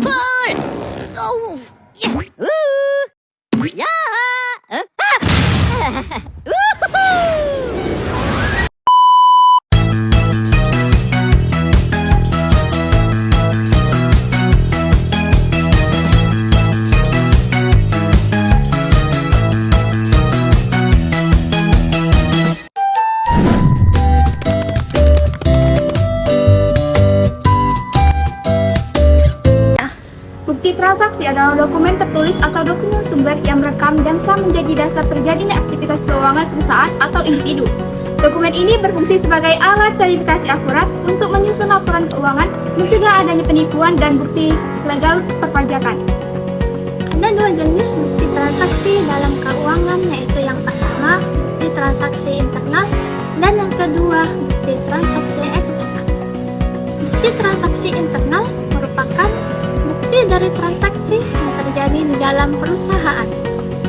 Pul! Oh! Ya! Bukti transaksi adalah dokumen tertulis atau dokumen sumber yang merekam dan sah menjadi dasar terjadinya aktivitas keuangan perusahaan atau individu. Dokumen ini berfungsi sebagai alat verifikasi akurat untuk menyusun laporan keuangan, mencegah adanya penipuan dan bukti legal perpajakan. Ada dua jenis bukti transaksi dalam keuangan, yaitu yang pertama, bukti transaksi internal, dan yang kedua, bukti transaksi eksternal. Bukti transaksi internal merupakan bukti dari transaksi yang terjadi di dalam perusahaan.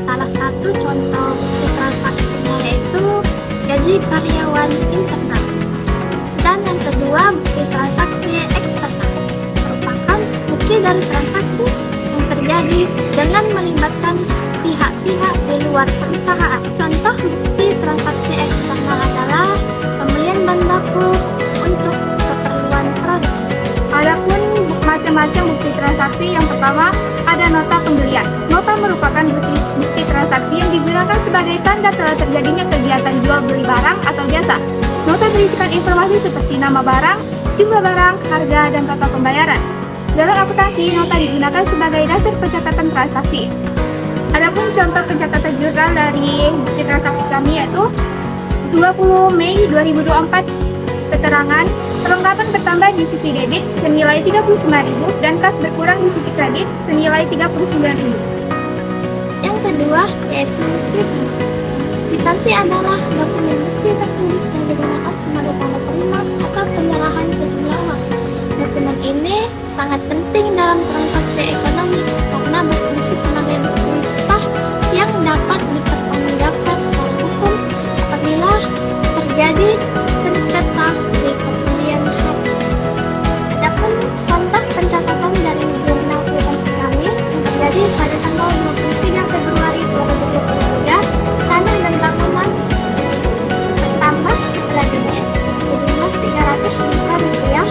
Salah satu contoh bukti transaksinya yaitu gaji karyawan internal. Dan yang kedua, bukti transaksi eksternal merupakan bukti dari transaksi yang terjadi dengan melibatkan pihak-pihak di luar perusahaan. Contoh bukti transaksi eksternal adalah pembelian bahan baku untuk keperluan produksi. Adapun macam-macam bukti transaksi, yang pertama ada nota pembelian. Nota merupakan bukti transaksi yang digunakan sebagai tanda telah terjadinya kegiatan jual beli barang atau jasa. Nota berisikan informasi seperti nama barang, jumlah barang, harga, dan tata pembayaran. Dalam akuntansi, nota digunakan sebagai dasar pencatatan transaksi. Adapun contoh pencatatan jurnal dari bukti transaksi kami yaitu 20 Mei 2024, keterangan perlengkapan bertambah di sisi debit senilai 39.000 dan kas berkurang di sisi kredit senilai 39.000. Yang kedua yaitu kwitansi. Kwitansi adalah dokumen bukti tertulis yang digunakan sebagai tanda terima atau penyerahan sejumlah uang. Dokumen ini sangat penting dalam transaksi ekonomi karena berfungsi sebagai bukti sah yang dapat dipertanggungjawabkan secara hukum apabila terjadi sengketa di pembelian harta. Adapun contoh pencatatan dari jurnal kwitansi kami yang terjadi pada tanggal 23 Februari 2023, tanah dan bangunan bertambah setelah debit sejumlah 300 juta rupiah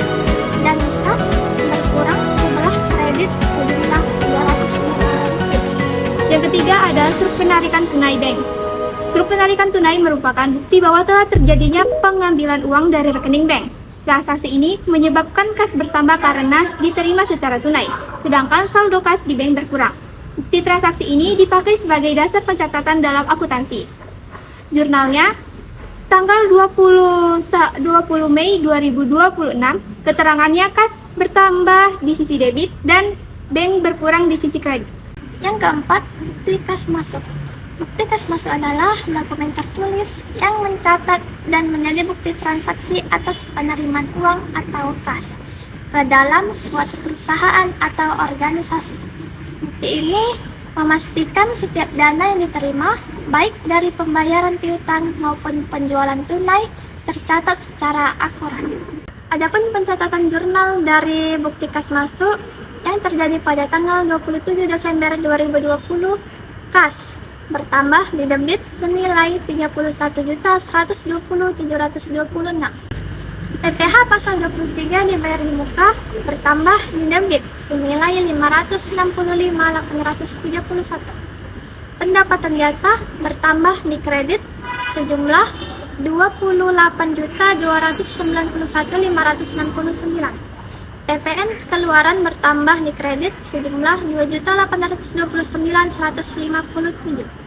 dan kas berkurang setelah kredit sejumlah 200 juta rupiah. Yang ketiga ada truk penarikan tunai bank. Truk penarikan tunai merupakan bukti bahwa telah terjadinya pengambilan uang dari rekening bank. Transaksi ini menyebabkan kas bertambah karena diterima secara tunai, sedangkan saldo kas di bank berkurang. Bukti transaksi ini dipakai sebagai dasar pencatatan dalam akuntansi. Jurnalnya, tanggal 20 Mei 2026, keterangannya kas bertambah di sisi debit dan bank berkurang di sisi kredit. Yang keempat, bukti kas masuk. Bukti kas masuk adalah dokumen tertulis yang mencatat dan menjadi bukti transaksi atas penerimaan uang atau kas ke dalam suatu perusahaan atau organisasi. Bukti ini memastikan setiap dana yang diterima, baik dari pembayaran piutang maupun penjualan tunai, tercatat secara akurat. Adapun pencatatan jurnal dari bukti kas masuk yang terjadi pada tanggal 27 Desember 2020, kas bertambah di debit senilai 31.120.726. PPh pasal 23 dibayar di muka bertambah di debit senilai 565.831. Pendapatan jasa bertambah di kredit sejumlah 28.291.569. PPN keluaran bertambah di kredit sejumlah 2.829.157.